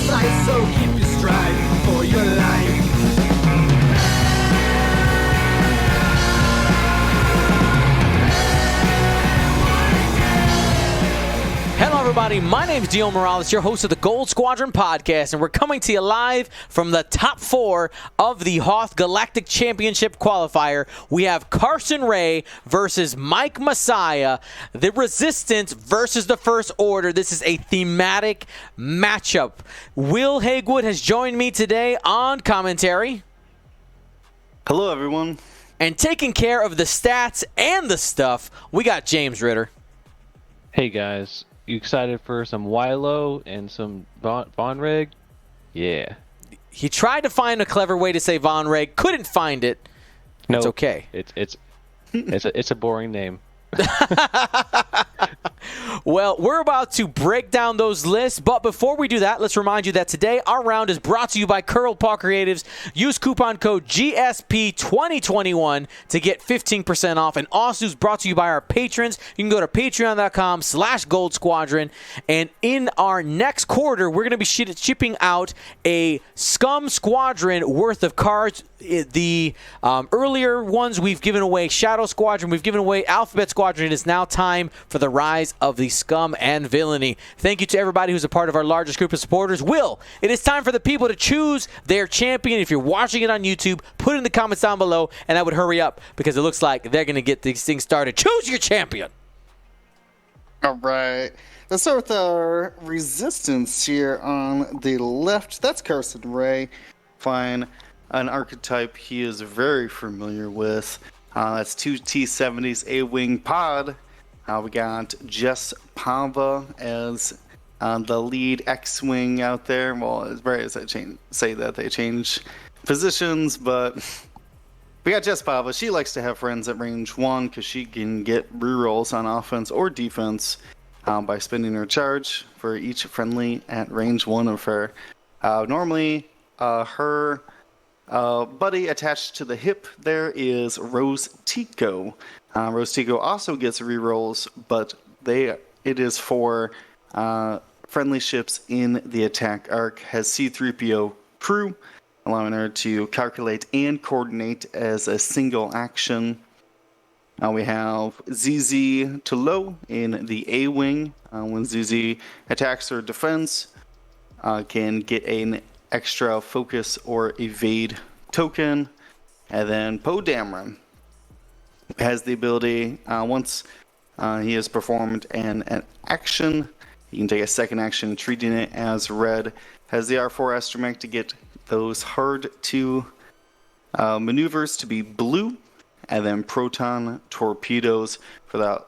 sight, so keep your stride for your life. Hello, everybody. My name is Dio Morales, your host of the Gold Squadron podcast, and we're coming to you live from the top 4 of the Hoth Galactic Championship Qualifier. We have Carson Wray versus Mike Massiah, the Resistance versus the First Order. This is a thematic matchup. Will Hagewood has joined me today on commentary. Hello, everyone. And taking care of the stats and the stuff, we got James Ritter. Hey, guys. You excited for some Wilo and some Von Reg? Yeah. He tried to find a clever way to say Von Reg, couldn't find it. No, it's okay. It's a boring name. Well, we're about to break down those lists, but before we do that, let's remind you that today our round is brought to you by Curl Paw Creatives. Use coupon code GSP2021 to get 15% off, and also is brought to you by our patrons. You can go to patreon.com/Gold Squadron, and in our next quarter, we're going to be shipping out a Scum Squadron worth of cards. The earlier ones, we've given away Shadow Squadron, we've given away Alphabet Squadron. It is now time for the rise of the Scum and Villainy. Thank you to everybody who's a part of our largest group of supporters. Will, it is time for the people to choose their champion. If you're watching it on YouTube, put it in the comments down below, and I would hurry up because it looks like they're going to get these things started. Choose your champion. All right. Let's start with our Resistance here on the left. That's Carson Wray. Fine. An archetype he is very familiar with. That's 2 T-70s A-Wing pod. We got Jess Pava as the lead X-Wing out there. Well, as rare as I say that, they change positions, but we got Jess Pava. She likes to have friends at range 1 because she can get rerolls on offense or defense by spending her charge for each friendly at range 1 of her. Normally, her buddy attached to the hip there is Rose Tico. Rose Tico also gets rerolls, but it is for friendly ships in the attack arc. Has C-3PO crew, allowing her to calculate and coordinate as a single action. We have ZZ to low in the A-Wing. When ZZ attacks or defends, can get an extra focus or evade token. And then Poe Dameron has the ability, once he has performed an action, you can take a second action treating it as red. Has the R4 astromech to get those hard to maneuvers to be blue, and then proton torpedoes for that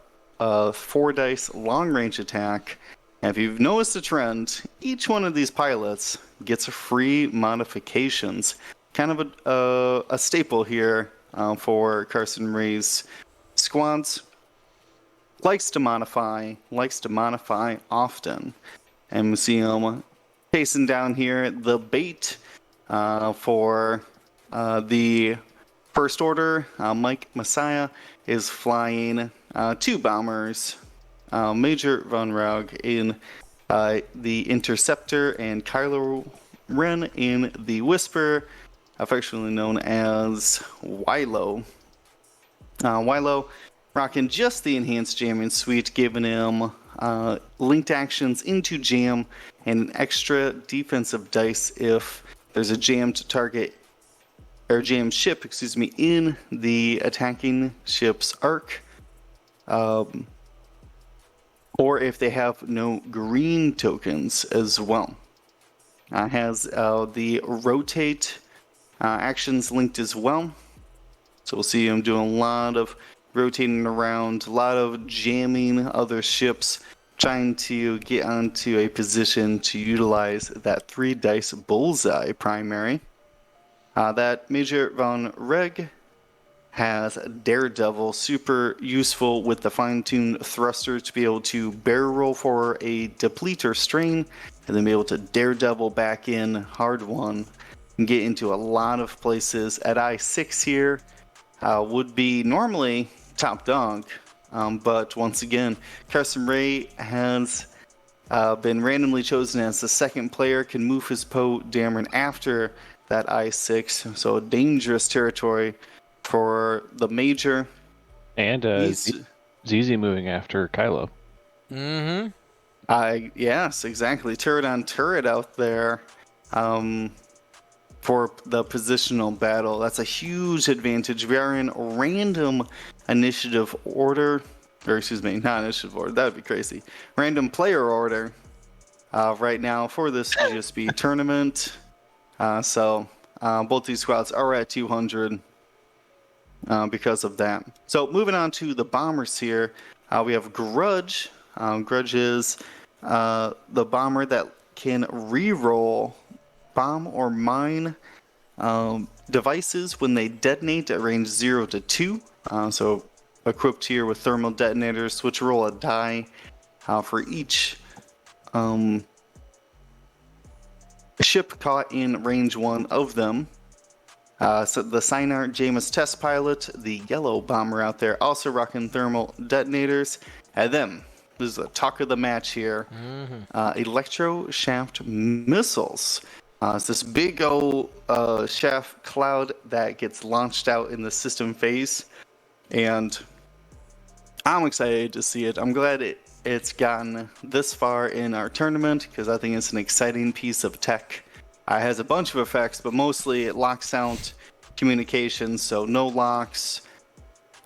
4 dice long range attack. And if you've noticed a trend, each one of these pilots gets free modifications. Kind of a staple here for Carson Wray's squads. Likes to modify often. And we see him chasing down here the bait for the First Order. Mike Massiah is flying 2 bombers. Major Von Raug in the Interceptor, and Kylo Ren in the Whisper, affectionately known as Wilo. Wilo rocking just the enhanced jamming suite, giving him linked actions into jam and an extra defensive dice if there's a jammed target or jammed ship, in the attacking ship's arc. Or if they have no green tokens as well. Has the rotate actions linked as well. So we'll see him doing a lot of rotating around, a lot of jamming other ships, trying to get onto a position to utilize that 3 dice bullseye primary. That Major Von Reg has Daredevil, super useful with the fine-tuned thruster to be able to barrel roll for a depleter strain, and then be able to Daredevil back in hard one and get into a lot of places. At I-6 here would be normally top dog, but once again, Carson Wray has been randomly chosen as the second player, can move his Poe Dameron after that I-6. So dangerous territory for the Major. And ZZ moving after Kylo. Mm-hmm. Yes, exactly. Turret on turret out there for the positional battle. That's a huge advantage. We are in random initiative order. Or excuse me, not initiative order. That would be crazy. Random player order right now for this GSP tournament. So both these squads are at 200 because of that. So moving on to the bombers here. We have Grudge. Grudge is the bomber that can re-roll bomb or mine devices when they detonate at range 0 to 2. So equipped here with thermal detonators, which roll a die for each ship caught in range 1 of them. So the Sinar Jameis test pilot, the yellow bomber out there, also rocking thermal detonators. And then, this is the talk of the match here, electro shaft missiles. It's this big old shaft cloud that gets launched out in the system phase. And I'm excited to see it. I'm glad it's gotten this far in our tournament because I think it's an exciting piece of tech. It has a bunch of effects, but mostly it locks out communications, so no locks,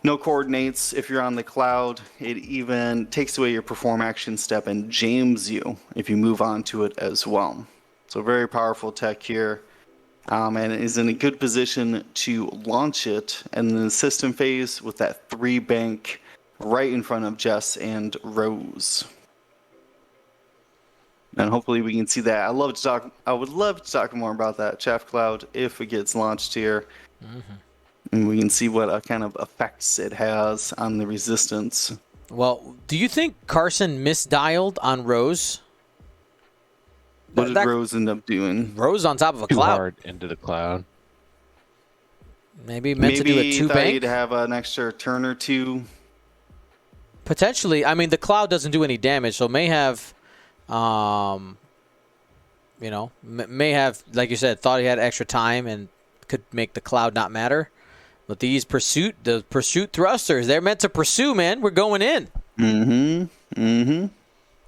no coordinates if you're on the cloud. It even takes away your perform action step and jams you if you move on to it as well. So very powerful tech here, and is in a good position to launch it in the system phase with that 3 bank right in front of Jess and Rose. And hopefully we can see that. I would love to talk more about that chaff cloud if it gets launched here. And we can see what kind of effects it has on the resistance. Well, do you think Carson misdialed on Rose? What did Rose end up doing? Rose on top of a Too cloud. hard into the cloud. Maybe meant to do a 2 thought bank. he'd have an extra turn or two. Potentially. I mean, the cloud doesn't do any damage, so may have, may have, like you said, thought he had extra time and could make the cloud not matter. But the pursuit thrusters, they're meant to pursue, man. We're going in.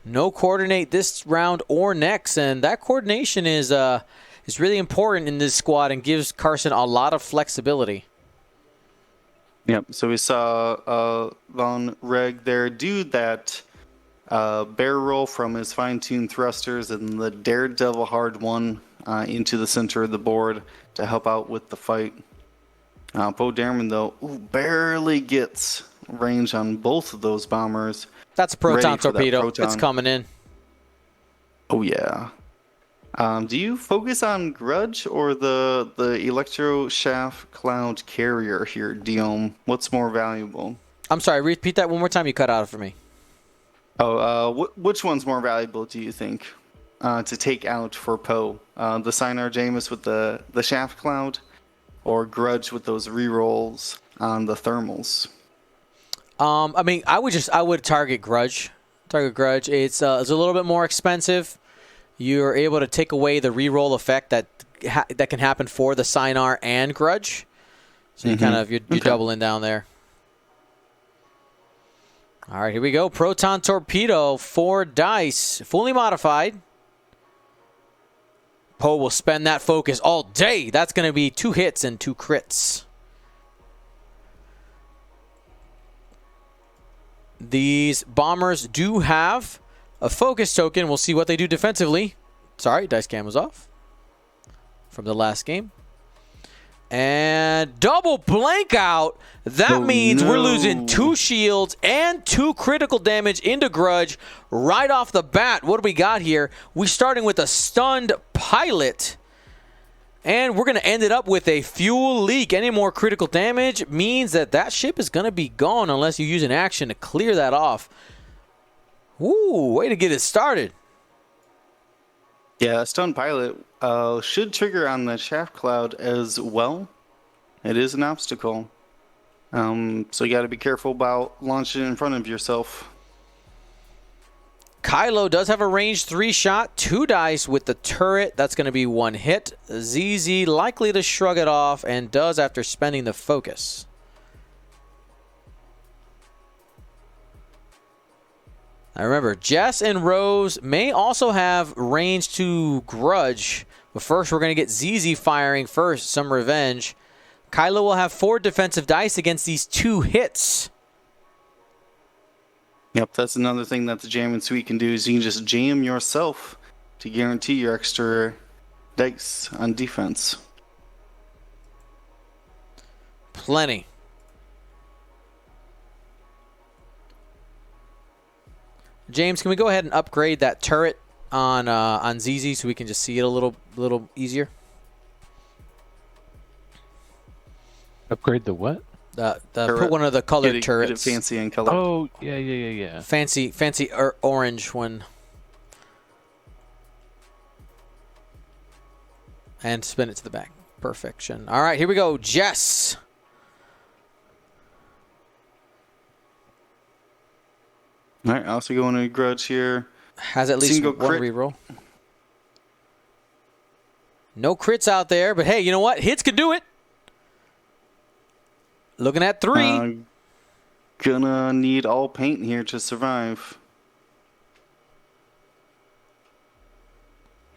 No coordinate this round or next, and that coordination is really important in this squad and gives Carson a lot of flexibility. Yep, so we saw Von Reg there do that bear roll from his fine-tuned thrusters and the Daredevil hard one into the center of the board to help out with the fight. Poe Dameron, though, barely gets range on both of those bombers. That's a proton Ready for that torpedo. proton. It's coming in. Oh, yeah. Do you focus on Grudge or the Electro Shaft Cloud Carrier here, Dion? What's more valuable? I'm sorry, repeat that one more time. You cut out for me. Oh, which one's more valuable, do you think, to take out for Poe? The Sinar Jameis with the Shaft Cloud, or Grudge with those rerolls on the thermals? I mean, I would target Grudge. It's a little bit more expensive. You're able to take away the reroll effect that can happen for the Sinar and Grudge. So you you're doubling down there. All right, here we go. Proton Torpedo, 4 dice, fully modified. Poe will spend that focus all day. That's going to be 2 hits and 2 crits. These bombers do have a focus token. We'll see what they do defensively. Sorry, dice cam was off from the last game. And double blank out. That means we're losing 2 shields and 2 critical damage into Grudge right off the bat. What do we got here? We're starting with a stunned pilot. And we're going to end it up with a fuel leak. Any more critical damage means that ship is going to be gone unless you use an action to clear that off. Ooh, way to get it started. Yeah, Stone Pilot should trigger on the Shaft Cloud as well. It is an obstacle. So you got to be careful about launching it in front of yourself. Kylo does have a range 3 shot, 2 dice with the turret. That's going to be 1 hit. ZZ likely to shrug it off and does after spending the focus. Now remember, Jess and Rose may also have range to Grudge, but first we're going to get ZZ firing first, some revenge. Kylo will have 4 defensive dice against these 2 hits. Yep, that's another thing that the jamming suite can do is you can just jam yourself to guarantee your extra dice on defense. Plenty. James, can we go ahead and upgrade that turret on ZZ so we can just see it a little easier? Upgrade the what? Put one of the colored turrets. Get it fancy in color. Oh, yeah. Fancy orange one. And spin it to the back. Perfection. All right, here we go. Jess. All right, also going to Grudge here. Has at least one reroll. No crits out there, but hey, you know what? Hits can do it. Looking at 3. Gonna need all paint here to survive.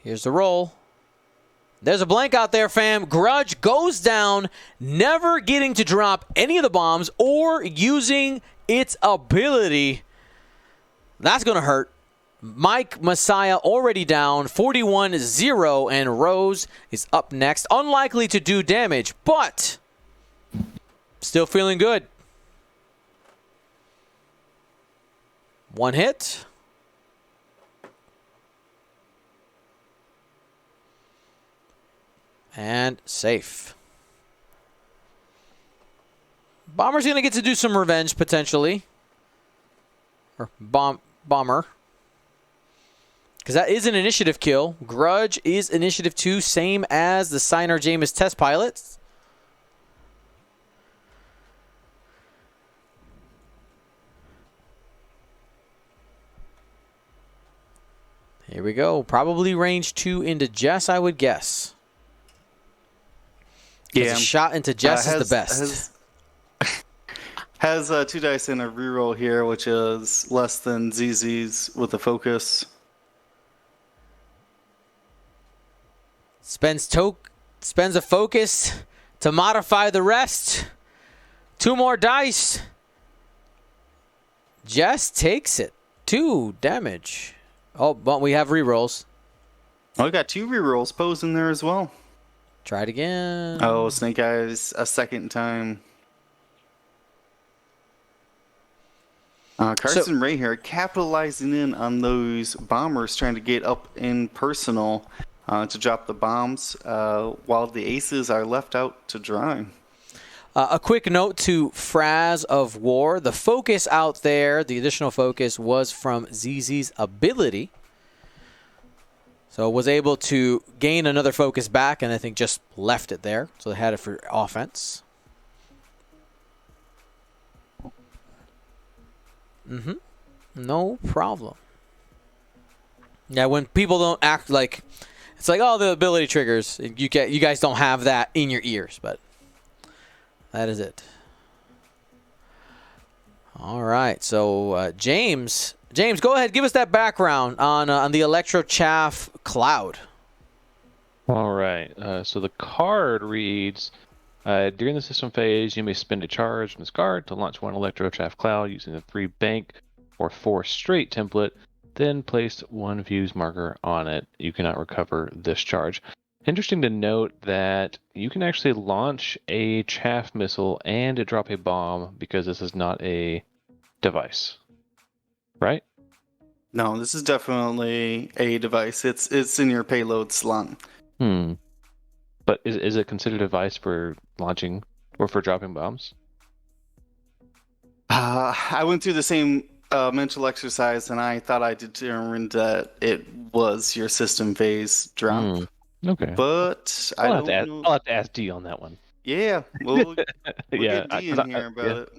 Here's the roll. There's a blank out there, fam. Grudge goes down, never getting to drop any of the bombs or using its ability. That's going to hurt. Mike Massiah already down, 41-0, and Rose is up next. Unlikely to do damage, but still feeling good. 1 hit. And safe. Bomber's going to get to do some revenge, potentially. Or Bomber. Because that is an initiative kill. Grudge is initiative 2, same as the Signer Jameis test pilots. Here we go. Probably range 2 into Jess, I would guess. Yeah. A shot into Jess is the best. Has 2 dice in a reroll here, which is less than ZZ's with the focus. Spends a focus to modify the rest. 2 more dice. Jess takes it. 2 damage. Oh, but we have rerolls. Oh, we got 2 rerolls posed in there as well. Try it again. Oh, Snake Eyes a second time. Carson Wray here, capitalizing in on those bombers trying to get up in personal to drop the bombs while the aces are left out to dry. A quick note to Fraz of War. The focus out there, the additional focus, was from ZZ's ability. So was able to gain another focus back, and I think just left it there. So they had it for offense. No problem. Yeah, when people don't act like... It's like, oh, the ability triggers. You guys don't have that in your ears, but that is it. All right, so James, go ahead, give us that background on the Electro Chaff Cloud. All right, so the card reads, during the system phase, you may spend a charge from this card to launch 1 Electro Chaff Cloud using the 3 bank or 4 straight template. Then place 1 fuse marker on it. You cannot recover this charge. Interesting to note that you can actually launch a chaff missile and drop a bomb because this is not a device, right? No, this is definitely a device. It's in your payload slot. But is it considered a device for launching or for dropping bombs? I went through the same mental exercise, and I thought I determined that it was your system phase drop. Okay. But I'll have to ask D on that one. Yeah, we'll get D in here about it.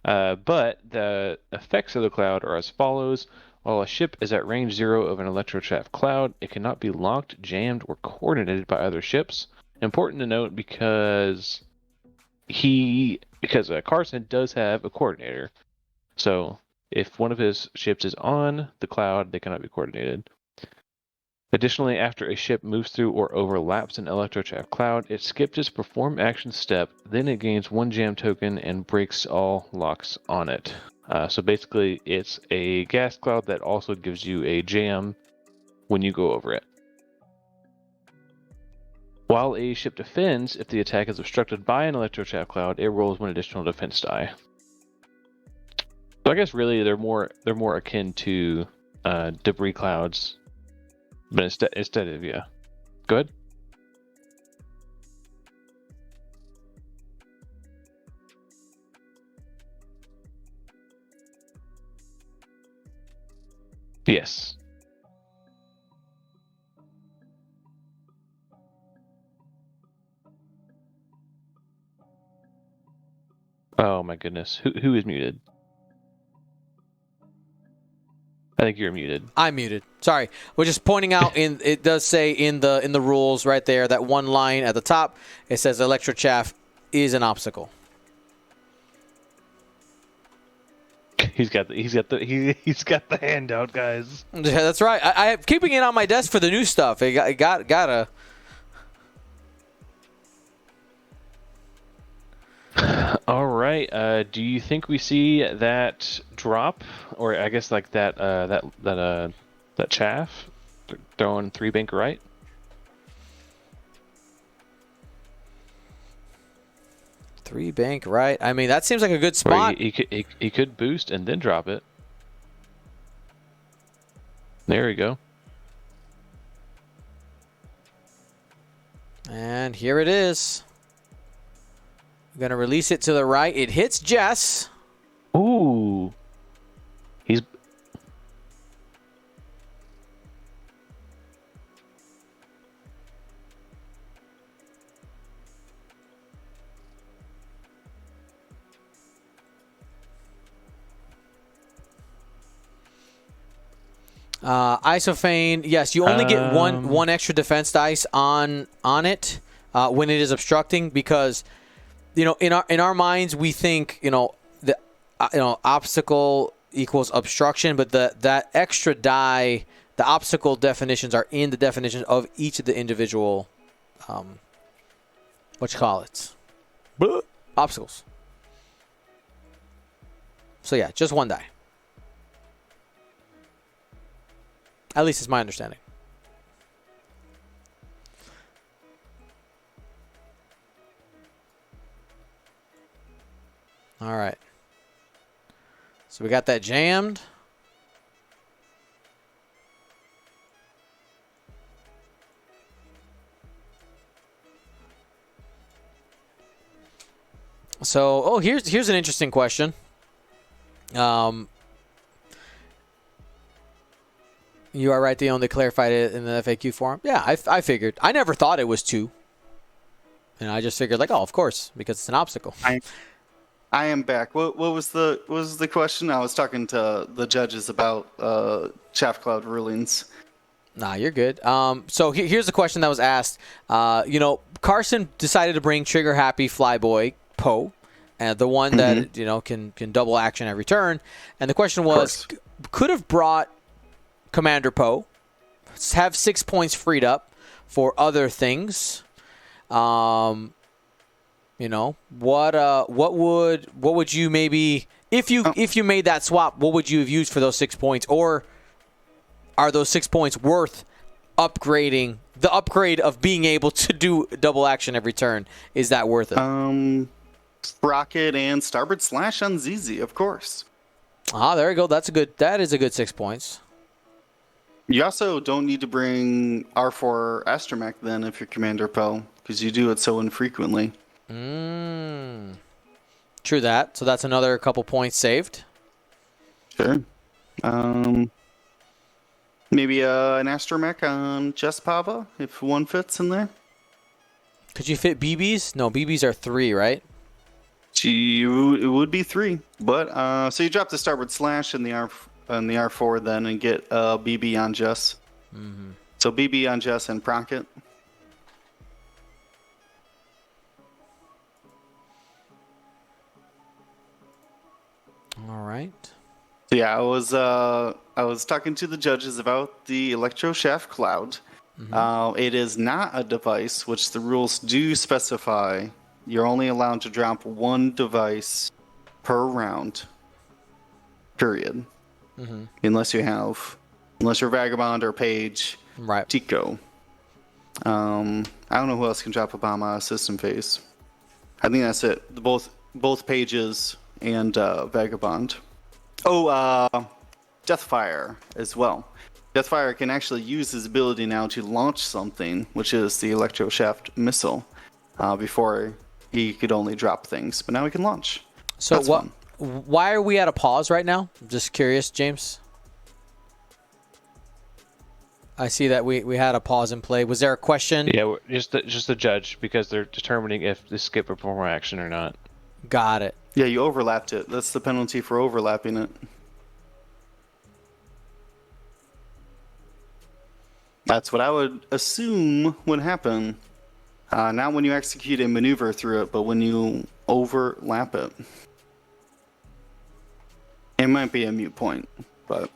But the effects of the cloud are as follows. While a ship is at range 0 of an electrochaff cloud, it cannot be locked, jammed, or coordinated by other ships. Important to note because Carson does have a coordinator. So if one of his ships is on the cloud, they cannot be coordinated. Additionally, after a ship moves through or overlaps an electrochaff cloud, it skips its perform action step, then it gains 1 jam token and breaks all locks on it. So basically, it's a gas cloud that also gives you a jam when you go over it. While a ship defends, if the attack is obstructed by an electrochaff cloud, it rolls 1 additional defense die. So I guess really they're more akin to debris clouds. But instead of, yeah. Go ahead. Yes. Oh my goodness. Who is muted? I think you're muted. I'm muted. Sorry. We're just pointing out it does say in the rules right there, that one line at the top, it says electrochaff is an obstacle. He's got the handout, guys. Yeah, that's right. I'm keeping it on my desk for the new stuff. It gotta. All right. Do you think we see that drop, or I guess like that chaff throwing 3 bank right? Three bank right. I mean, that seems like a good spot. He could boost and then drop it. There we go. And here it is. I'm gonna release it to the right. It hits Jess. Ooh. He's Isophane, yes, you only get one extra defense dice on it when it is obstructing, because in our minds we think the obstacle equals obstruction, but that extra die, the obstacle definitions are in the definition of each of the individual obstacles. So yeah, just one die. At least it's my understanding. All right. So we got that jammed. So, here's an interesting question. You are right, they only clarified it in the FAQ forum. Yeah, I figured. I never thought it was 2. And I just figured, like, oh, of course, because it's an obstacle. I am back. What was the question? I was talking to the judges about chaff cloud rulings. Nah, you're good. So here's the question that was asked. Carson decided to bring trigger happy flyboy Poe, the one that can double action every turn. And the question was, could have brought Commander Poe, have 6 points freed up for other things. What would you maybe, if you made that swap, what would you have used for those 6 points? Or are those 6 points worth upgrading, the upgrade of being able to do double action every turn? Is that worth it? Rocket and starboard slash on ZZ, of course. There you go. That is a good 6 points. You also don't need to bring R4 Astromech then if you're Commander Poe, because you do it so infrequently. True that. So that's another couple points saved. Sure. Maybe an Astromech on Jess Pava, if one fits in there. Could you fit BBs? No, BBs are 3, right? It would be 3, but so you drop the starboard slash in the R4 then and get BB on Jess. Mm-hmm. So BB on Jess and Procket. All right. So yeah, I was talking to the judges about the Electroshaft Cloud. It is not a device, which the rules do specify. You're only allowed to drop 1 device per round. Period. Unless you're Vagabond or Page, Right. Tico. I don't know who else can drop a bomb out of system phase. I think that's it. Both Pages and Vagabond. Oh, Deathfire as well. Deathfire can actually use his ability now to launch something, which is the Electroshaft missile. Before he could only drop things, but now he can launch. So That's what? fun. Why are we at a pause right now? I'm just curious, James. I see that we had a pause in play. Was there a question? Yeah, just the judge, because they're determining if to skip a performer action or not. Got it. Yeah, you overlapped it. That's the penalty for overlapping it. That's what I would assume would happen. Not when you execute a maneuver through it, but when you overlap it. It might be a mute point, but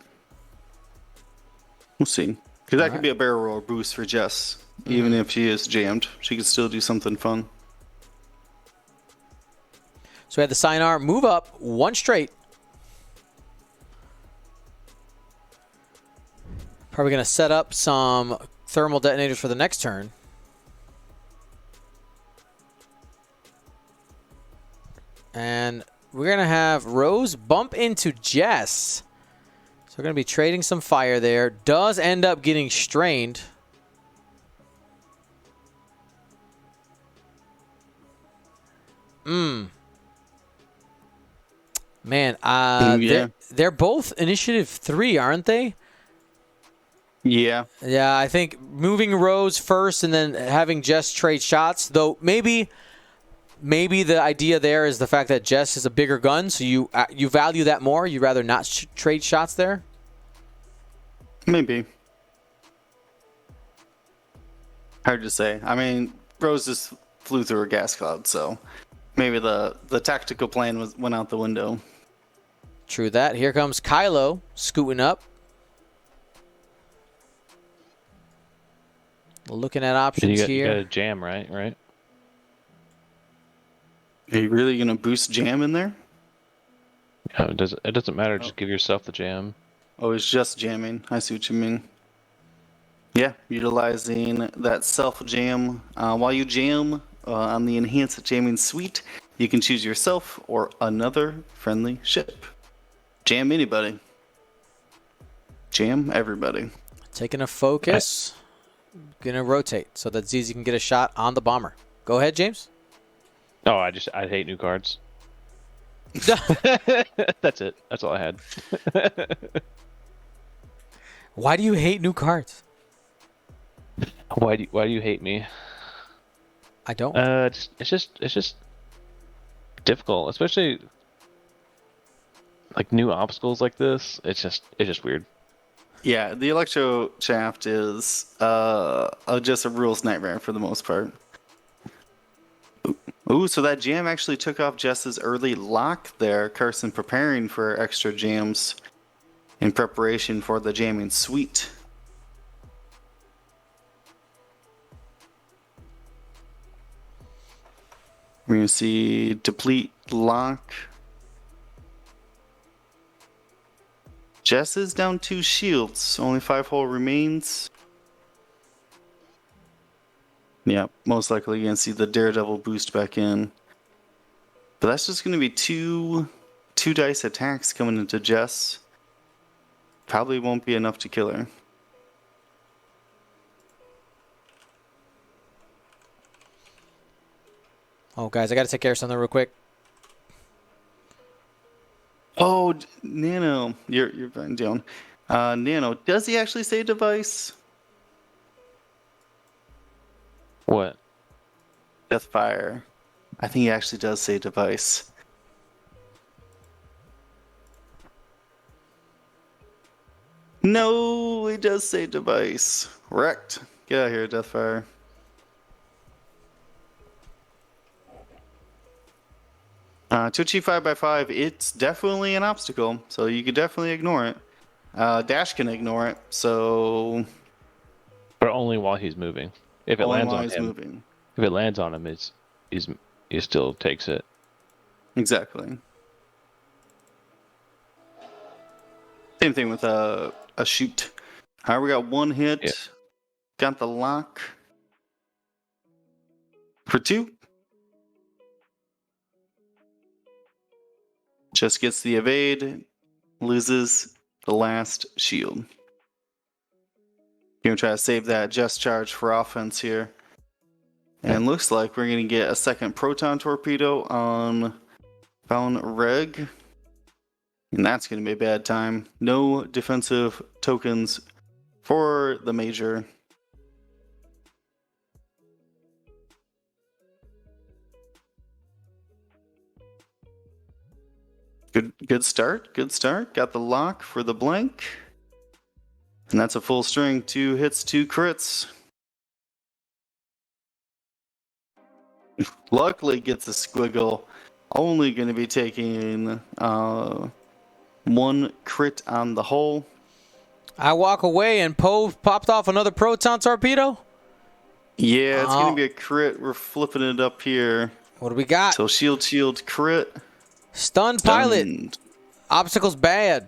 we'll see. Because that could be a barrel roll boost for Jess. Even if she is jammed, she could still do something fun. So we had the Sinar move up 1 straight. Probably going to set up some thermal detonators for the next turn. And we're going to have Rose bump into Jess. So we're going to be trading some fire there. Does end up getting strained. Man, yeah. they're both initiative 3, aren't they? Yeah. Yeah, I think moving Rose first and then having Jess trade shots, though maybe the idea there is the fact that Jess is a bigger gun, so you value that more. You'd rather not trade shots there? Maybe. Hard to say. I mean, Rose just flew through a gas cloud, so maybe the tactical plan went out the window. True that. Here comes Kylo scooting up. Looking at options You here. got a jam, right? Are you really going to boost jam in there? Yeah, it doesn't matter. Just give yourself the jam. Oh, it's just jamming. I see what you mean. Yeah, utilizing that self jam. While you jam on the enhanced jamming suite, you can choose yourself or another friendly ship. Jam anybody. Jam everybody. Taking a focus. Going to rotate so that ZZ can get a shot on the bomber. Go ahead, James. Oh, I hate new cards. That's it. That's all I had. Why do you hate new cards? Why do you hate me? I don't. It's just difficult, especially like new obstacles like this. It's just weird. Yeah, the Electro Shaft is just a rules nightmare for the most part. Ooh, so that jam actually took off Jess's early lock there. Carson preparing for extra jams in preparation for the jamming suite. We're going to see deplete lock. Jess is down 2 shields. Only 5 hull remains. Yeah, most likely you're going to see the Daredevil boost back in. But that's just going to be two dice attacks coming into Jess. Probably won't be enough to kill her. Oh, guys, I got to take care of something real quick. Oh, Nano, you're fine, down. Nano, does he actually say device? What? Deathfire. I think he actually does say device. No, he does say device. Wrecked. Get out of here, Deathfire. To achieve 5x5, it's definitely an obstacle, so you could definitely ignore it. Dash can ignore it, so But only while he's moving. If it only lands while on he's him, moving. if it lands on him, he still takes it. Exactly. Same thing with a shoot. All right, we got one hit. Yeah. Got the lock for 2. Just gets the evade, loses the last shield. You're gonna try to save that just charge for offense here. And looks like we're gonna get a second proton torpedo on Von Reg. And that's gonna be a bad time. No defensive tokens for the major. Good start. Good start. Got the lock for the blank. And that's a full string. 2 hits, 2 crits. Luckily gets a squiggle. Only going to be taking 1 crit on the hull. I walk away and Poe popped off another proton torpedo. Yeah, it's going to be a crit. We're flipping it up here. What do we got? So shield, crit. Stunned pilot. Stunned. Obstacles bad.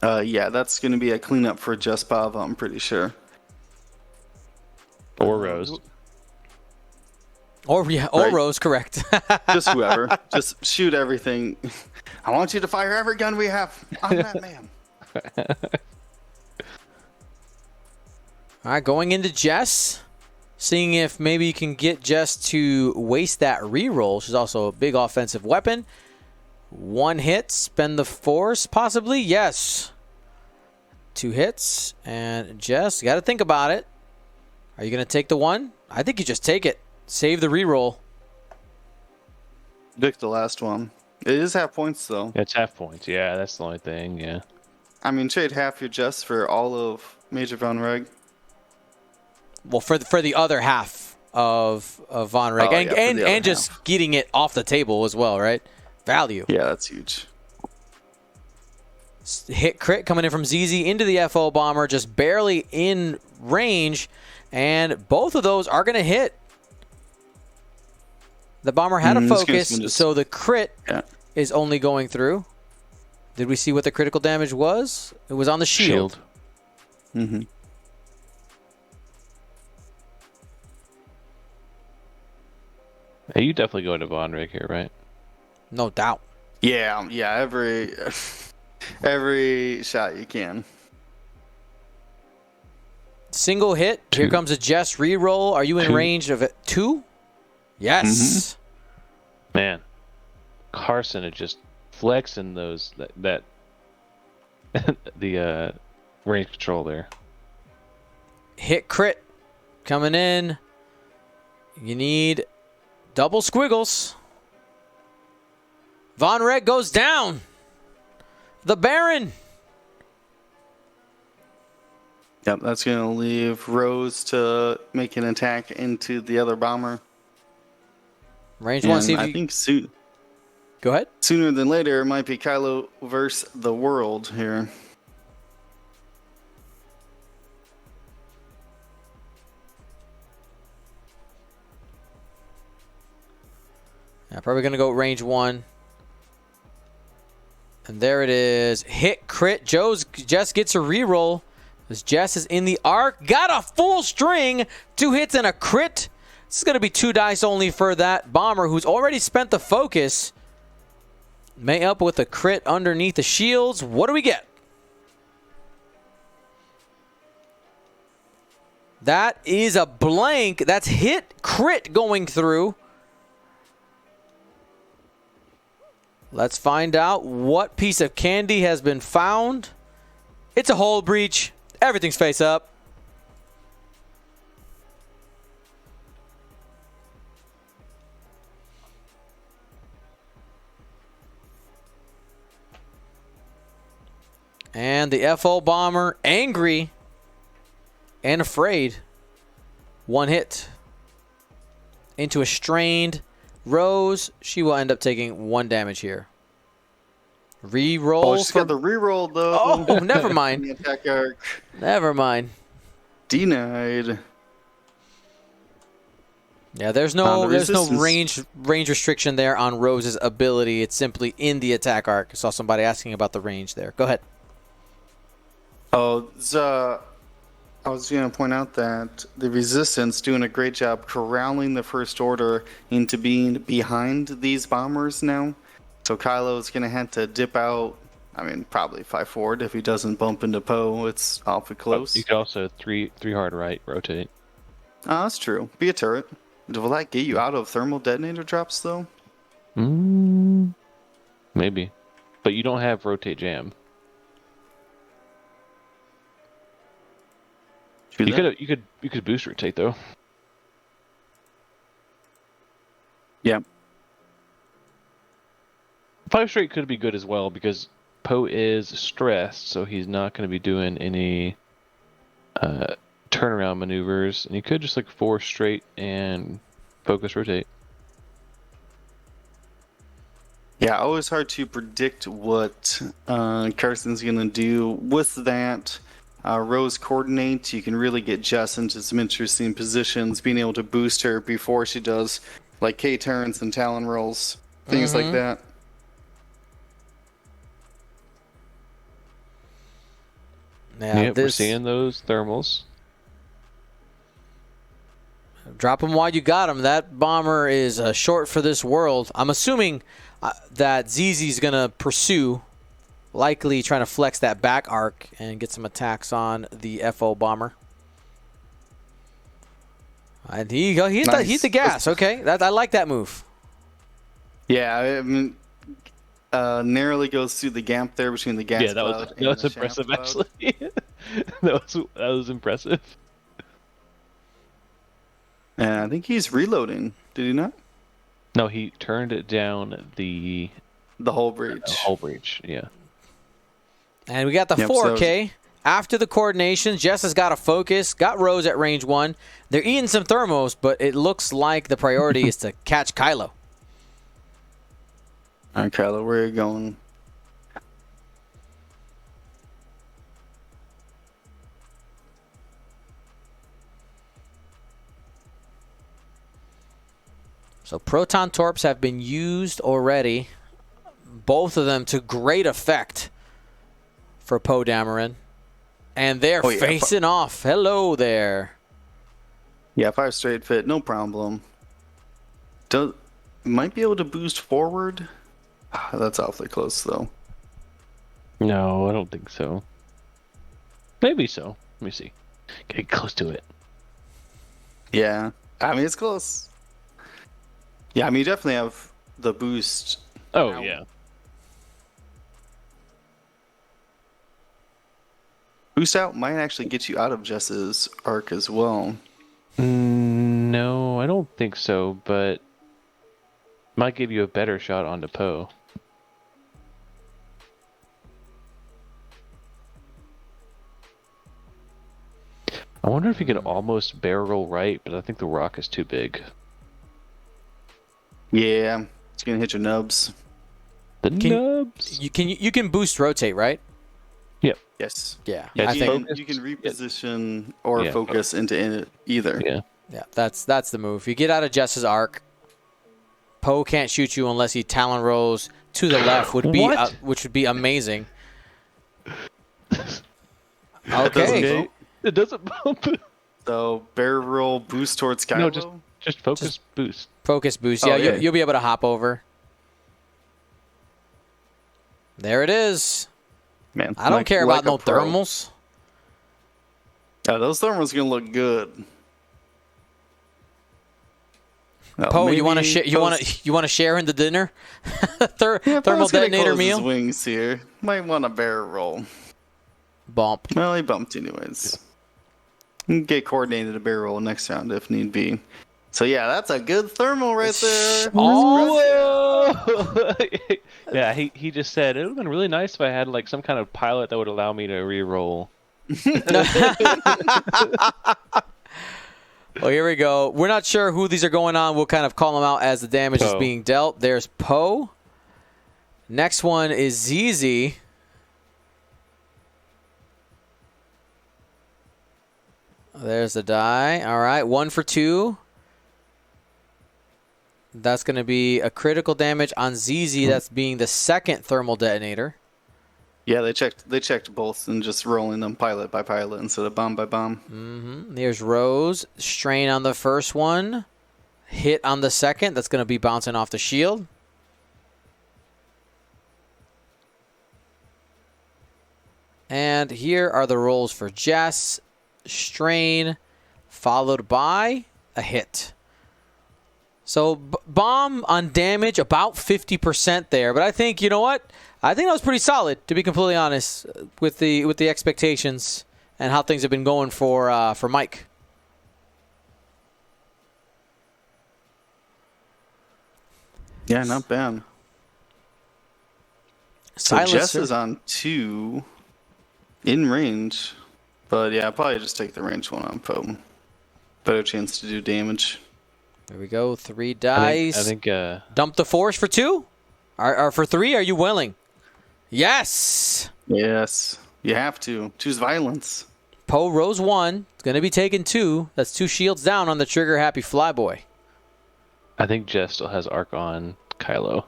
Yeah, that's going to be a cleanup for Just Pava, I'm pretty sure. Or Rose. Or Right. Rose, correct. Just whoever. Just shoot everything. I want you to fire every gun we have on that man. All right, going into Jess. Seeing if maybe you can get Jess to waste that reroll. She's also a big offensive weapon. 1 hit, spend the force, possibly. Yes. 2 hits, and Jess, you got to think about it. Are you going to take the 1? I think you just take it. Save the reroll. Pick the last one. It is half points, though. It's half points. Yeah, that's the only thing. Yeah. I mean, trade half your Jess for all of Major Von Reg. Well, for the other half of Von Reg, Oh, yeah, for the other and just half. getting it off the table as well, right? Value. Yeah, that's huge. Hit crit coming in from ZZ into the FO bomber, just barely in range, and both of those are going to hit. The bomber had a This guy's focus, gonna just- so the crit Yeah. is only going through. Did we see what the critical damage was? It was on the shield. Mm-hmm. Hey, you definitely go into Von Rig here, right? No doubt. Yeah, every shot you can. Single hit. Here 2. comes a Jess reroll. Are you in 2. range of it? 2? Yes. Man, Carson is just flexing those that the range control there. Hit crit coming in. You need double squiggles. Von Reg goes down. The Baron. Yep, that's going to leave Rose to make an attack into the other bomber. Range 1, see if I you... think Go ahead. sooner than later, it might be Kylo versus the world here. Yeah, probably going to go range 1. And there it is. Hit crit. Jess gets a reroll. As Jess is in the arc. Got a full string. 2 hits and a crit. This is going to be 2 dice only for that bomber who's already spent the focus. May up with a crit underneath the shields. What do we get? That is a blank. That's hit crit going through. Let's find out what piece of candy has been found. It's a hull breach. Everything's face up. And the FO bomber, angry and afraid. One hit into a strained Rose. She will end up taking 1 damage here. Reroll. Oh, she's got the reroll though. Oh, never mind. The attack arc Never mind. denied. Yeah, there's the no resistance. range restriction there on Rose's ability. It's simply in the attack arc. I saw somebody asking about the range there. Go ahead. Oh, I was going to point out that the Resistance doing a great job corralling the First Order into being behind these bombers now. So Kylo's going to have to dip out. I mean, probably 5 forward if he doesn't bump into Poe. It's awfully close. You could also three hard right rotate. Oh, that's true. Be a turret. Will that get you out of thermal detonator drops though? Maybe, but you don't have rotate jam. You could boost rotate though. Yeah. 5 straight could be good as well because Poe is stressed, so he's not going to be doing any turnaround maneuvers, and you could just like 4 straight and focus rotate. Yeah, always hard to predict what Carson's going to do with that. Rose coordinates, you can really get Jess into some interesting positions, being able to boost her before she does like K turns and Talon rolls, things like that. Yeah, We're seeing those thermals. Drop them while you got them. That bomber is short for this world. I'm assuming that ZZ's going to pursue, likely trying to flex that back arc and get some attacks on the FO bomber. And he hit the gas. Okay, I like that move. Yeah, I mean, narrowly goes through the gap there between the gas cloud and was the impressive shaft cloud. actually. that was impressive. And I think he's reloading. Did he not? No, he turned it down the whole breach. whole breach. Yeah. And we got the Yep, 4K. After the coordination, Jess has got a focus, got Rose at range 1. They're eating some thermos, but it looks like the priority is to catch Kylo. All right, Kylo, where are you going? So proton torps have been used already, both of them to great effect for Poe Dameron. And they're facing off. Hello there. Yeah, 5 straight fit, no problem. Might be able to boost forward. That's awfully close, though. No, I don't think so. Maybe so. Let me see. Get close to it. Yeah, I mean, it's close. Yeah, I mean, you definitely have the boost. Oh, yeah. Boost out might actually get you out of Jess's arc as well. No, I don't think so, but might give you a better shot onto Poe. I wonder if he could almost barrel right, but I think the rock is too big. Yeah, it's gonna hit your nubs. The nubs. You can boost rotate, right? Yep. Yes. Yeah. Yeah, I think you can reposition or focus into either. Yeah. Yeah, that's the move. You get out of Jess's arc. Poe can't shoot you unless he Talon rolls to the left, which would be amazing. Okay. It doesn't bump. So barrel roll boost towards Kylo. No, just focus boost. Focus boost. Oh, Yeah, yeah. You'll be able to hop over. There it is. Man, I don't care about a no pro. thermals. Oh, those thermals gonna look good. Oh, Poe, you want maybe to you want to share in the dinner? Thermal Poe's gonna detonator close meal. his wings here. Might want a barrel roll. Bump. Well, he bumped anyways. You can get coordinated a barrel roll next round if need be. So yeah, that's a good thermal right there. Oh, Yeah, he just said it would have been really nice if I had like some kind of pilot that would allow me to re-roll. Well, here we go. We're not sure who these are going on. We'll kind of call them out as the damage is Poe. being dealt. There's Poe. Next one is ZZ. There's the die. All right, 1 for 2. That's going to be a critical damage on ZZ. That's being the second thermal detonator. Yeah, they checked both and just rolling them pilot by pilot instead of bomb by bomb. There's Rose. Strain on the first one. Hit on the second. That's going to be bouncing off the shield. And here are the rolls for Jess. Strain, followed by a hit. So bomb on damage, about 50% there. But I think, you know what? I think that was pretty solid, to be completely honest, with the expectations and how things have been going for Mike. Yeah, not bad. So Silencer. Jess is on 2 in range. But yeah, I'll probably just take the range one on Poe. Better chance to do damage. There we go. 3 dice. I think Dump the force for 2? Or for 3? Are you willing? Yes. Yes, you have to. Choose violence. Poe Rose 1. It's going to be taking 2. That's 2 shields down on the trigger happy flyboy. I think Jess still has arc on Kylo.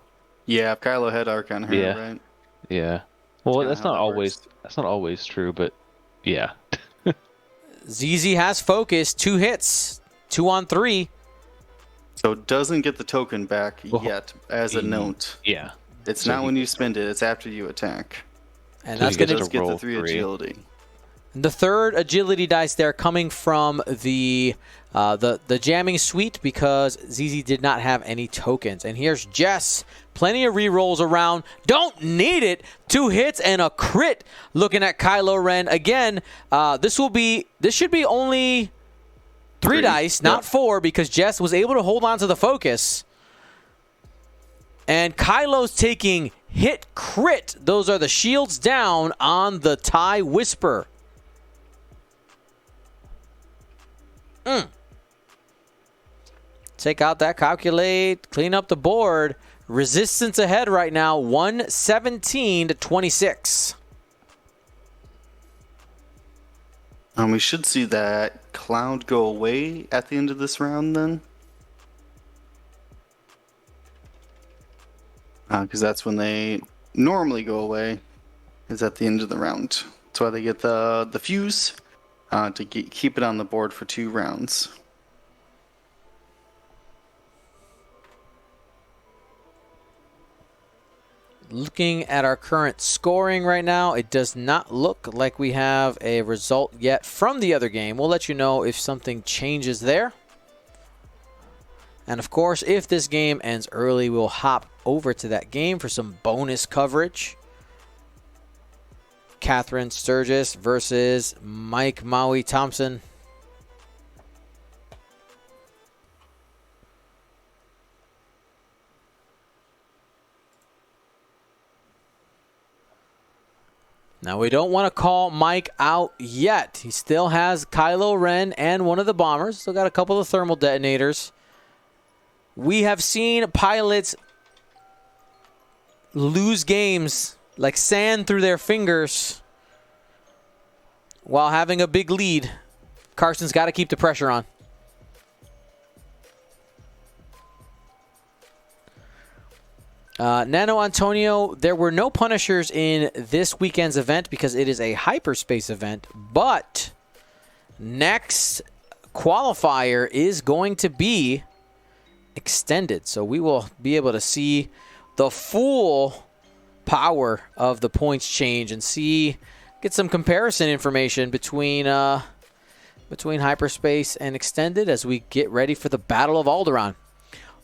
Yeah, Kylo had arc on her, Yeah. right? Yeah. Well, kinda that's how not that always works. that's not always true, but yeah. ZZ has focus. 2 hits. 2 on 3. So it doesn't get the token back Well, yet as a note. Yeah. It's So not he when you gets spend it, it's after you attack. And So that's he going gets to Does get the roll 3 3. agility. the third agility dice there coming from the jamming suite because ZZ did not have any tokens. And here's Jess. Plenty of rerolls around. Don't need it. 2 hits and a crit. Looking at Kylo Ren again. This should be only 3 dice, not 4, because Jess was able to hold on to the focus. And Kylo's taking hit crit. Those are the shields down on the TIE Whisper. Take out that calculate, clean up the board. Resistance ahead right now, 117 to 26. We should see that cloud go away at the end of this round then. Because that's when they normally go away, is at the end of the round. That's why they get the fuse to keep it on the board for 2 rounds. Looking at our current scoring right now, it does not look like we have a result yet from the other game. We'll let you know if something changes there. And of course, if this game ends early, we'll hop over to that game for some bonus coverage. Catherine Sturgis versus Mike Maui Thompson. Now, we don't want to call Mike out yet. He still has Kylo Ren and one of the bombers. Still got a couple of thermal detonators. We have seen pilots lose games like sand through their fingers while having a big lead. Carson's got to keep the pressure on. Nano Antonio, there were no Punishers in this weekend's event because it is a hyperspace event, but next qualifier is going to be extended. So we will be able to see the full power of the points change and get some comparison information between hyperspace and extended as we get ready for the Battle of Alderaan.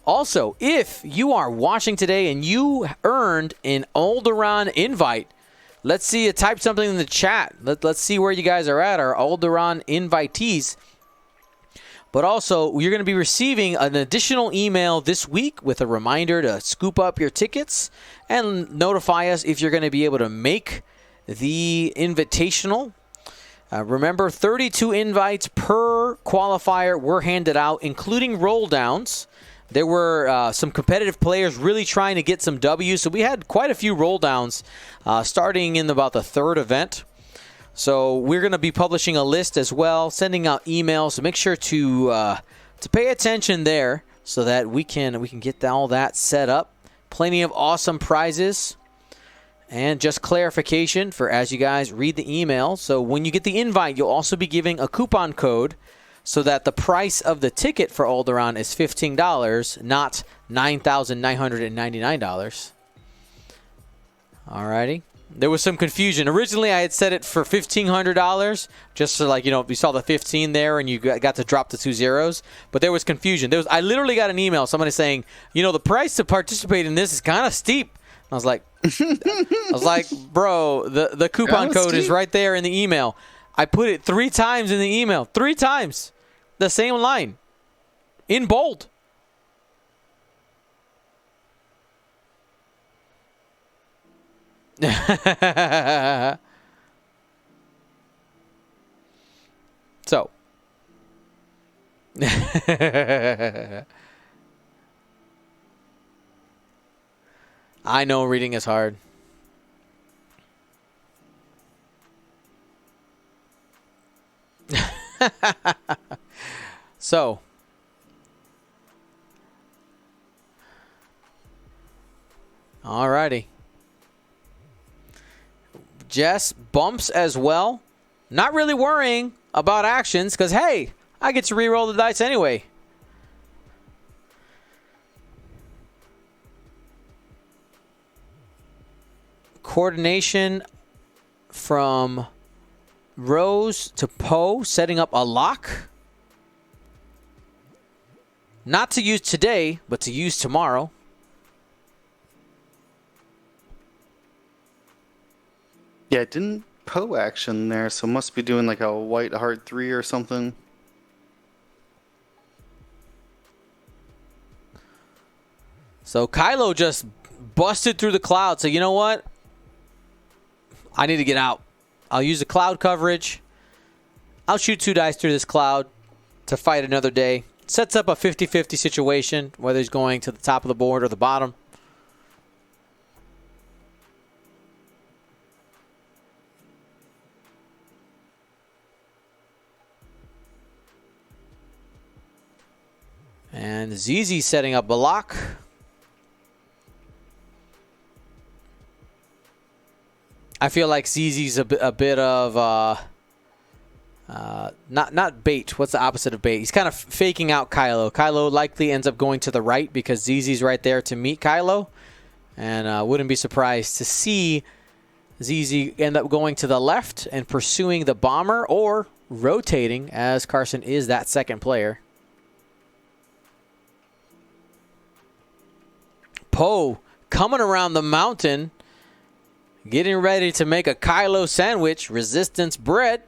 Also, if you are watching today and you earned an Alderaan invite, let's see you type something in the chat. Let's see where you guys are at, our Alderaan invitees. But also, you're going to be receiving an additional email this week with a reminder to scoop up your tickets and notify us if you're going to be able to make the invitational. Remember, 32 invites per qualifier were handed out, including roll downs. There were some competitive players really trying to get some W's, so we had quite a few roll downs starting in about the third event. So we're going to be publishing a list as well, sending out emails. So make sure to pay attention there so that we can get all that set up. Plenty of awesome prizes. And just clarification for as you guys read the email. So when you get the invite, you'll also be giving a coupon code so that the price of the ticket for Alderaan is $15, not $9,999. Alrighty. There was some confusion. Originally, I had set it for $1,500, just so you saw the 15 there and you got to drop the 2 zeros. But there was confusion. I literally got an email, somebody saying, the price to participate in this is kind of steep. I was like, bro, the coupon code is right there in the email. I put it 3 times in the email. 3 times. The same line. In bold. So. I know reading is hard. So. Alrighty. Jess bumps as well. Not really worrying about actions because, hey, I get to re-roll the dice anyway. Coordination from Rose to Poe, setting up a lock. Not to use today, but to use tomorrow. Yeah, it didn't Poe action there, so must be doing like a white heart 3 or something. So Kylo just busted through the cloud. So you know what? I need to get out. I'll use the cloud coverage. I'll shoot 2 dice through this cloud to fight another day. Sets up a 50-50 situation, whether he's going to the top of the board or the bottom. And ZZ setting up a lock. I feel like ZZ's a bit of not bait. What's the opposite of bait? He's kind of faking out Kylo. Kylo likely ends up going to the right because ZZ's right there to meet Kylo. And wouldn't be surprised to see ZZ end up going to the left and pursuing the bomber or rotating as Carson is that second player. Poe coming around the mountain, getting ready to make a Kylo sandwich, resistance bread.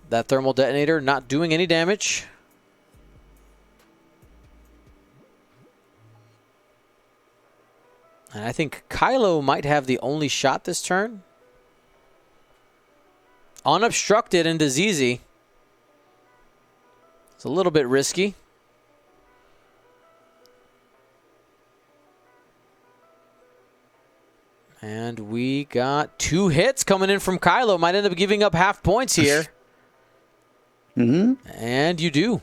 That thermal detonator not doing any damage. And I think Kylo might have the only shot this turn. Unobstructed into ZZ. It's a little bit risky. And we got 2 hits coming in from Kylo. Might end up giving up half points here. And you do.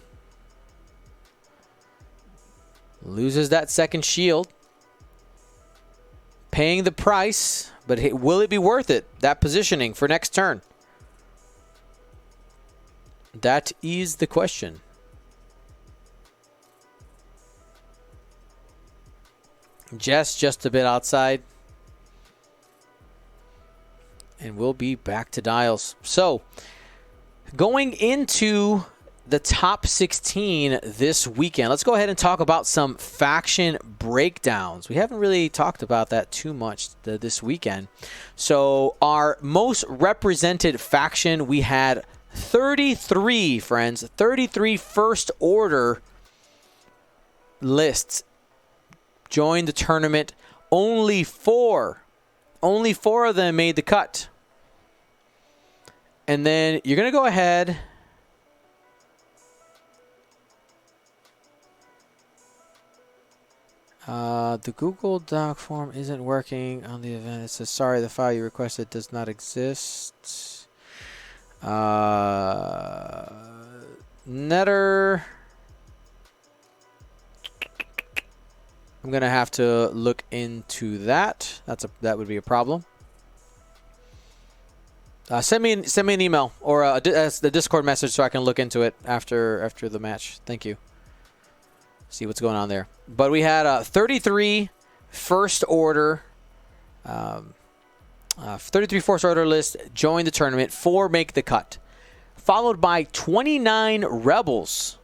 Loses that second shield. Paying the price, but will it be worth it? That positioning for next turn. That is the question. Jess just a bit outside. And we'll be back to dials. So, going into the top 16 this weekend. Let's go ahead and talk about some faction breakdowns. We haven't really talked about that too much this weekend. So our most represented faction, we had 33, friends, 33 First Order lists joined the tournament. Only four of them made the cut. And then you're going to go ahead. The Google Doc form isn't working on the event. It says, sorry, the file you requested does not exist. Netter. I'm going to have to look into that. That would be a problem. Send me an email or the Discord message so I can look into it after the match. Thank you. See what's going on there. But we had 33 First Order, 33 First Order list join the tournament. 4 make the cut, followed by 29 Rebels,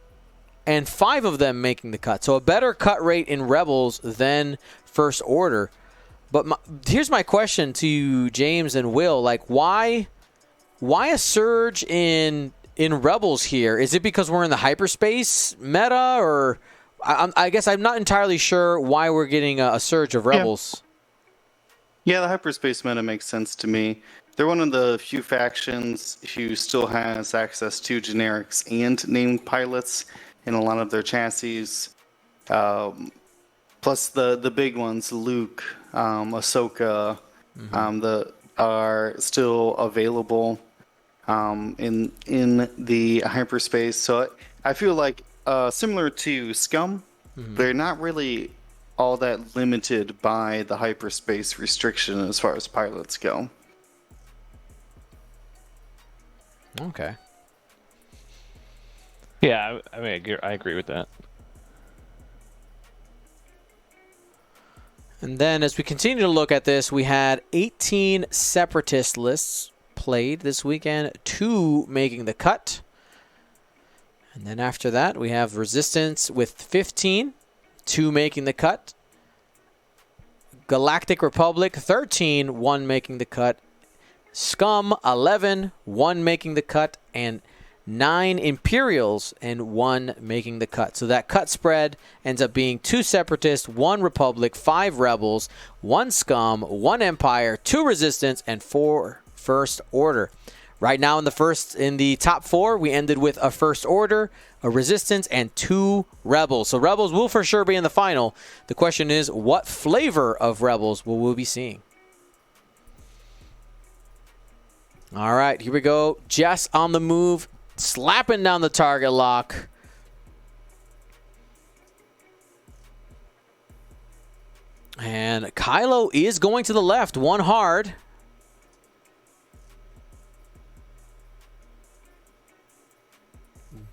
and 5 of them making the cut. So a better cut rate in Rebels than First Order. But here's my question to you, James and Will. Like, why a surge in Rebels here? Is it because we're in the hyperspace meta, or I guess I'm not entirely sure why we're getting a surge of Rebels. Yeah, the hyperspace meta makes sense to me. They're one of the few factions who still has access to generics and named pilots in a lot of their chassis. Plus the big ones, Luke, Ahsoka, are still available in the hyperspace. So I feel like similar to Scum, they're not really all that limited by the hyperspace restriction as far as pilots go. Okay. Yeah, I mean, I agree with that. And then as we continue to look at this, we had 18 Separatist lists played this weekend, 2 making the cut. And then after that, we have Resistance with 15, 2 making the cut. Galactic Republic, 13, 1 making the cut. Scum, 11, 1 making the cut. And 9 Imperials and 1 making the cut. So that cut spread ends up being 2 Separatists, 1 Republic, 5 Rebels, 1 Scum, 1 Empire, 2 Resistance, and 4 First Order. Right now in the top 4, we ended with a First Order, a Resistance, and 2 Rebels. So Rebels will for sure be in the final. The question is, what flavor of Rebels will we be seeing? All right, here we go. Jess on the move, slapping down the target lock. And Kylo is going to the left, 1 hard.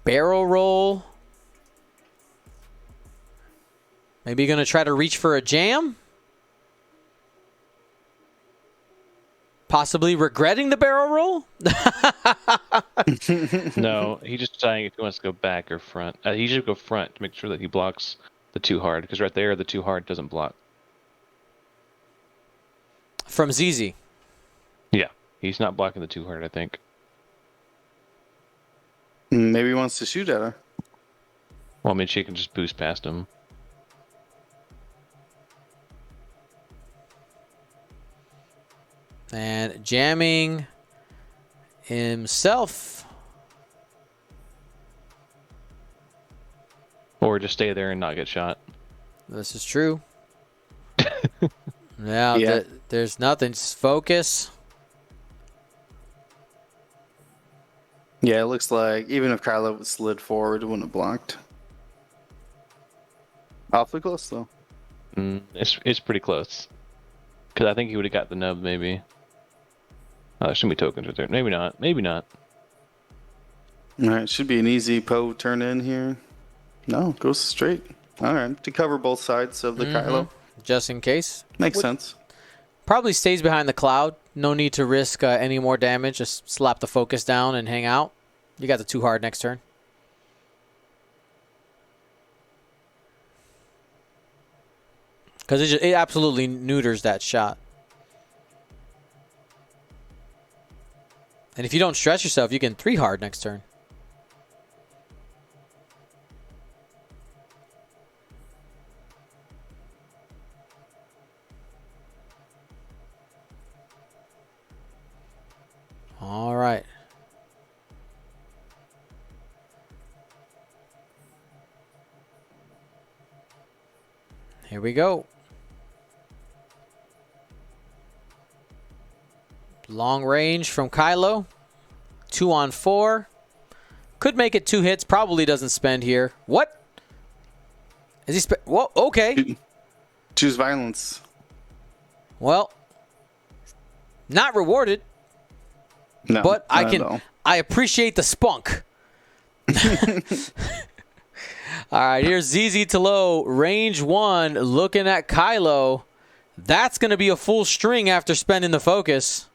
Barrel roll. Maybe going to try to reach for a jam. Possibly regretting the barrel roll? No, he's just saying if he wants to go back or front. He should go front to make sure that he blocks the 2 hard, because right there, the 2 hard doesn't block. From ZZ. Yeah, he's not blocking the 2 hard, I think. Maybe he wants to shoot at her. Well, I mean, she can just boost past him. And jamming himself. Or just stay there and not get shot. This is true. Yeah. There's nothing. Just focus. Yeah, it looks like even if Kylo slid forward, it wouldn't have blocked. Awfully close, though. It's pretty close. Because I think he would have got the nub, maybe. Oh, there shouldn't be tokens right there. Maybe not. Maybe not. All right, should be an easy Poe turn in here. No, goes straight. All right, to cover both sides of the Kylo. Just in case. Makes sense. Probably stays behind the cloud. No need to risk any more damage. Just slap the focus down and hang out. You got the 2 hard next turn. Because it absolutely neuters that shot. And if you don't stretch yourself, you can 3 hard next turn. All right. Here we go. Long range from Kylo. 2 on 4. Could make it 2 hits. Probably doesn't spend here. What? Is he spend? Whoa, okay. Choose violence. Well, not rewarded. No, But not at all. I appreciate the spunk. All right, here's ZZ to low, range 1, looking at Kylo. That's going to be a full string after spending the focus.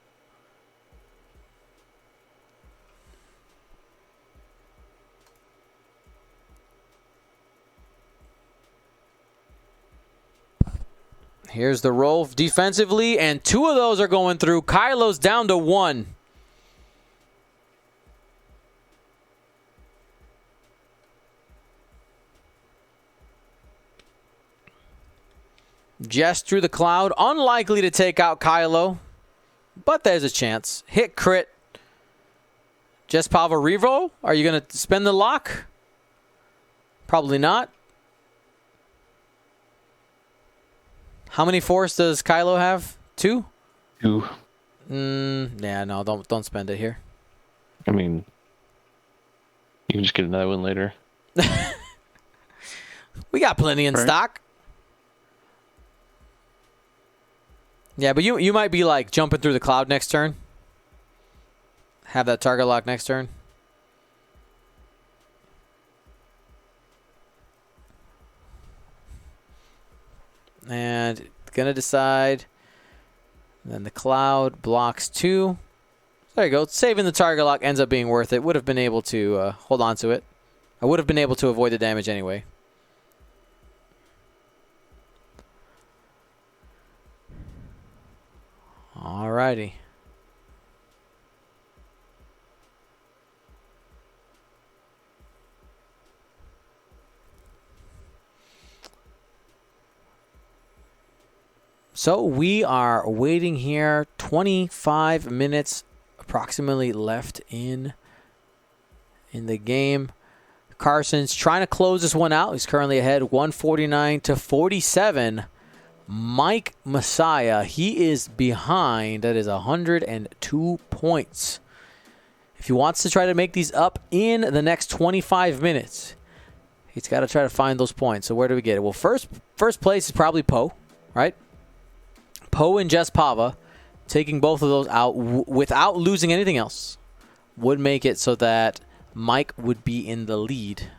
Here's the roll defensively, and 2 of those are going through. Kylo's down to 1. Just through the cloud. Unlikely to take out Kylo, but there's a chance. Hit crit. Just Pava reroll? Are you going to spend the lock? Probably not. How many force does Kylo have? 2? 2. Yeah, no, don't spend it here. I mean, you can just get another one later. We got plenty in stock. Yeah, but you might be like jumping through the cloud next turn. Have that target lock next turn. And gonna decide. Then the cloud blocks 2. There you go. Saving the target lock ends up being worth it. Would have been able to hold on to it. I would have been able to avoid the damage anyway. Alrighty. So we are waiting here. 25 minutes approximately left in the game. Carson's trying to close this one out. He's currently ahead 149-47. Mike Massiah, he is behind. That is 102 points. If he wants to try to make these up in the next 25 minutes, he's got to try to find those points. So where do we get it? Well, first place is probably Poe, right? Poe and Jess Pava, taking both of those out without losing anything else, would make it so that Mike would be in the lead.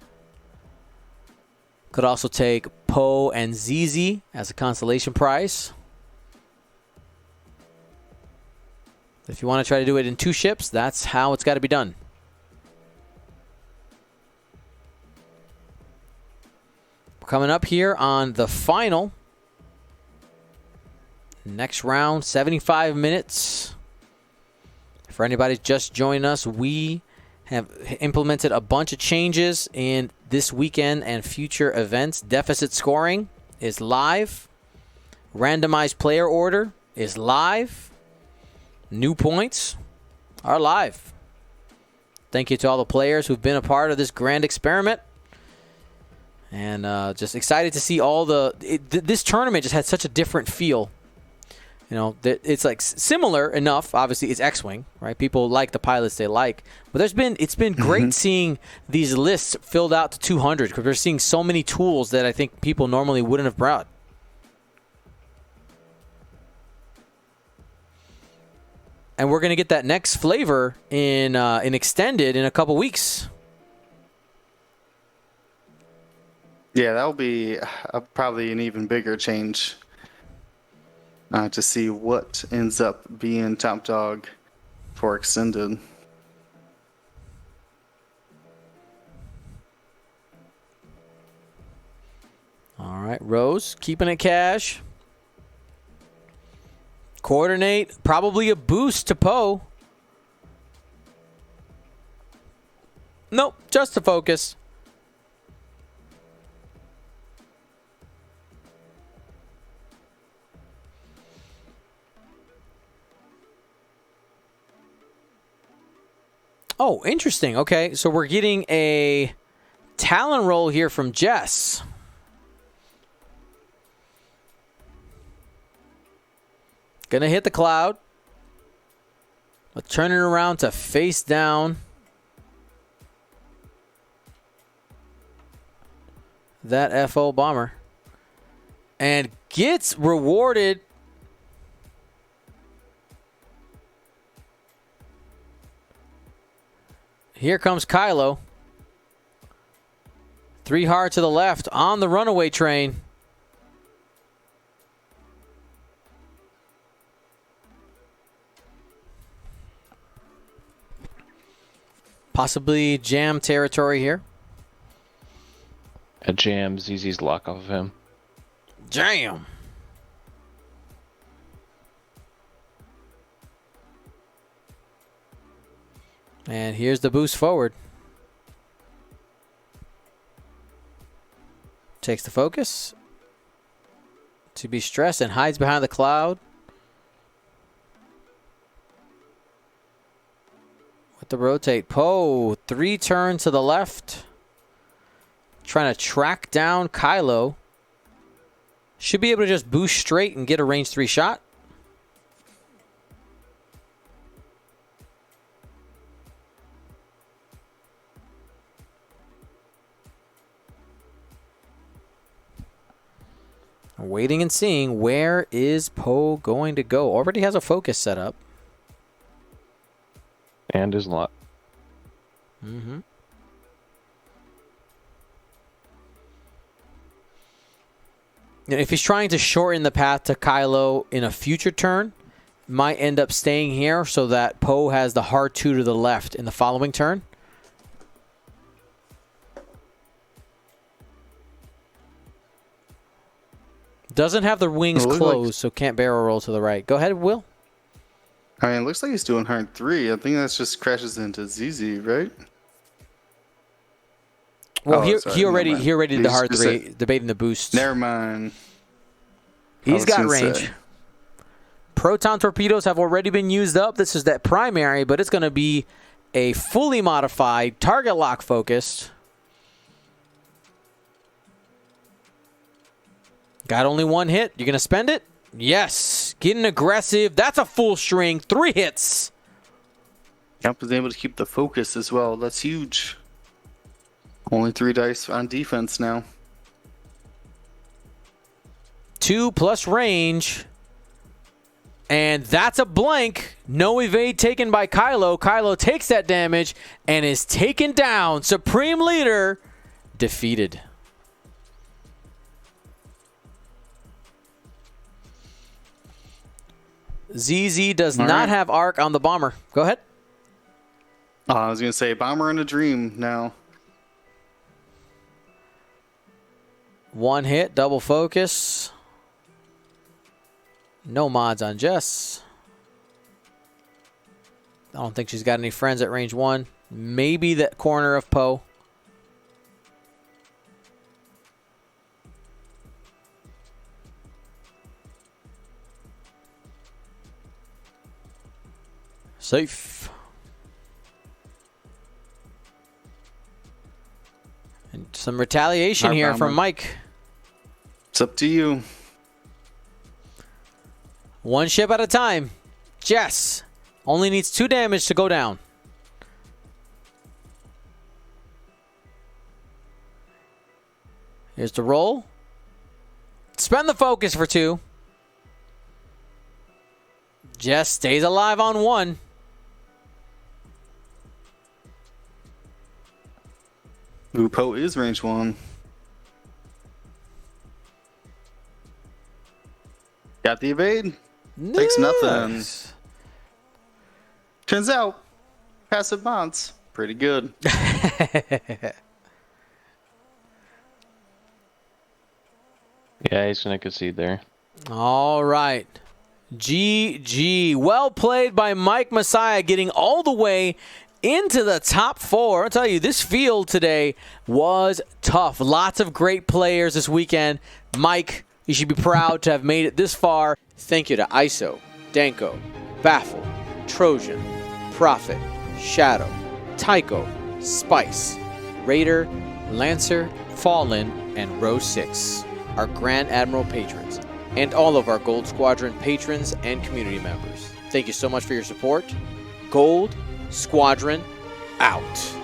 Could also take Poe and ZZ as a consolation prize. If you want to try to do it in 2 ships, that's how it's got to be done. Coming up here on the final. Next round, 75 minutes. For anybody just joining us, we have implemented a bunch of changes in this weekend and future events. Deficit scoring is live. Randomized player order is live. New points are live. Thank you to all the players who've been a part of this grand experiment. And just excited to see all this tournament just had such a different feel. You know, it's like similar enough. Obviously, it's X-Wing, right? People like the pilots they like. But it's been great seeing these lists filled out to 200 because we're seeing so many tools that I think people normally wouldn't have brought. And we're going to get that next flavor in Extended in a couple weeks. Yeah, that'll be probably an even bigger change. To see what ends up being top dog for Extended. All right, Rose, keeping it cash. Coordinate, probably a boost to Poe. Nope, just to focus. Oh, interesting. Okay, so we're getting a Talon roll here from Jess. Gonna hit the cloud. But turn it around to face down. That FO bomber. And gets rewarded. Here comes Kylo. 3 hard to the left on the runaway train. Possibly jam territory here. A jam ZZ's lock off of him. Jam. And here's the boost forward. Takes the focus. To be stressed and hides behind the cloud. With the rotate. Poe, 3 turn to the left. Trying to track down Kylo. Should be able to just boost straight and get a range 3 shot. Waiting and seeing, where is Poe going to go? Already has a focus set up. And his lock. Mm-hmm. And if he's trying to shorten the path to Kylo in a future turn, might end up staying here so that Poe has the hard 2 to the left in the following turn. Doesn't have the wings closed, so can't barrel roll to the right. Go ahead, Will. I mean, it looks like he's doing hard 3. I think that's just crashes into ZZ, right? Well, sorry, he already never mind. did the hard 3, debating the boost. Never mind. He's got range. Proton torpedoes have already been used up. This is that primary, but it's going to be a fully modified target lock focused. Got only 1 hit. You're going to spend it? Yes. Getting aggressive. That's a full string. 3 hits. Camp was able to keep the focus as well. That's huge. Only 3 dice on defense now. 2 plus range. And that's a blank. No evade taken by Kylo. Kylo takes that damage and is taken down. Supreme Leader defeated. ZZ does not have arc on the bomber. Go ahead. I was going to say bomber in a dream now. 1 hit, double focus. No mods on Jess. I don't think she's got any friends at range 1. Maybe that corner of Poe. Safe. And some retaliation here from Mike. It's up to you. 1 ship at a time. Jess only needs 2 damage to go down. Here's the roll. Spend the focus for 2. Jess stays alive on 1. Ooh, Poe is range 1. Got the evade. Takes nothing. Turns out, passive mods, pretty good. Yeah, he's going to concede there. All right. GG. Well played by Mike Massiah, getting all the way into the top 4. I'll tell you, this field today was tough. Lots of great players this weekend. Mike, you should be proud to have made it this far. Thank you to ISO, Danko, Baffle, Trojan, Prophet, Shadow, Tycho, Spice, Raider, Lancer, Fallen, and Row 6, our Grand Admiral patrons, and all of our Gold Squadron patrons and community members. Thank you so much for your support. Gold Squadron out.